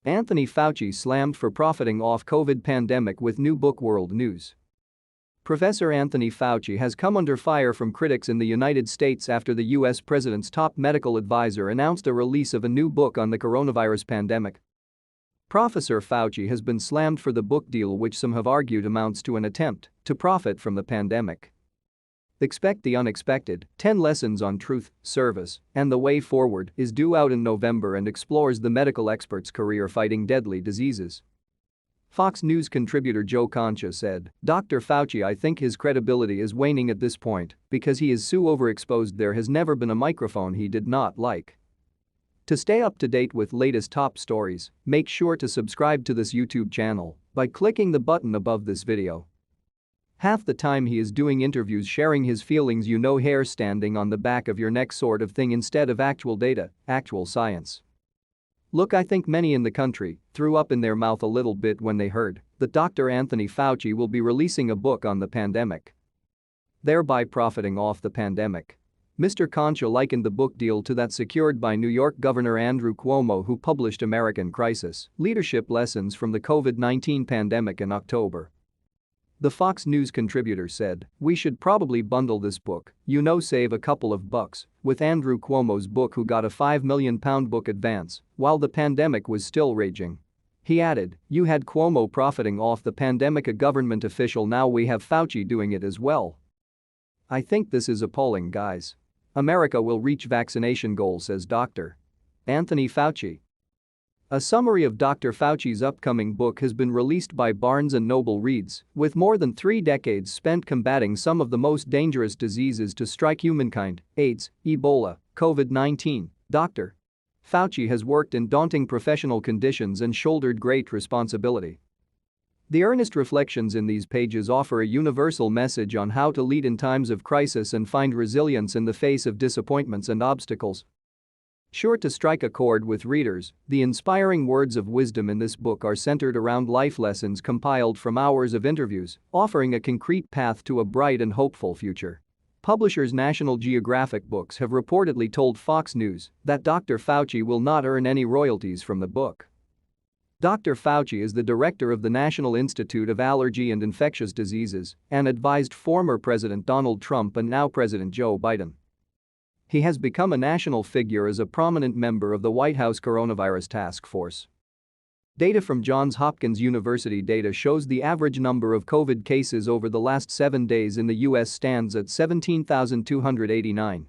Anthony Fauci slammed for profiting off COVID pandemic with new book. World News. Professor Anthony Fauci has come under fire from critics in the United States after the U.S. president's top medical advisor announced a release of a new book on the coronavirus pandemic. Professor Fauci has been slammed for the book deal, which some have argued amounts to an attempt to profit from the pandemic. Expect the Unexpected, 10 Lessons on Truth, Service, and the Way Forward is due out in November and explores the medical expert's career fighting deadly diseases. Fox News contributor Joe Concha said, "Dr. Fauci, I think his credibility is waning at this point because he is so overexposed. There has never been a microphone he did not like." To stay up to date with latest top stories, make sure to subscribe to this YouTube channel by clicking the button above this video. Half the time he is doing interviews sharing his feelings, hair standing on the back of your neck sort of thing, instead of actual data, actual science. Look, I think many in the country threw up in their mouth a little bit when they heard that Dr. Anthony Fauci will be releasing a book on the pandemic, thereby profiting off the pandemic. Mr. Concha likened the book deal to that secured by New York Governor Andrew Cuomo, who published American Crisis: Leadership Lessons from the COVID-19 Pandemic in October. The Fox News contributor said, "We should probably bundle this book, save a couple of bucks, with Andrew Cuomo's book, who got a £5 million book advance while the pandemic was still raging." He added, "You had Cuomo profiting off the pandemic, a government official, now we have Fauci doing it as well. I think this is appalling, guys. America will reach vaccination goal," says Dr. Anthony Fauci. A summary of Dr. Fauci's upcoming book has been released by Barnes & Noble reads, with more than 3 decades spent combating some of the most dangerous diseases to strike humankind, AIDS, Ebola, COVID-19, Dr. Fauci has worked in daunting professional conditions and shouldered great responsibility. The earnest reflections in these pages offer a universal message on how to lead in times of crisis and find resilience in the face of disappointments and obstacles. Sure to strike a chord with readers, the inspiring words of wisdom in this book are centered around life lessons compiled from hours of interviews, offering a concrete path to a bright and hopeful future. Publishers National Geographic Books have reportedly told Fox News that Dr. Fauci will not earn any royalties from the book. Dr. Fauci is the director of the National Institute of Allergy and Infectious Diseases and advised former President Donald Trump and now President Joe Biden. He has become a national figure as a prominent member of the White House Coronavirus Task Force. Data from Johns Hopkins University data shows the average number of COVID cases over the last 7 days in the U.S. stands at 17,289.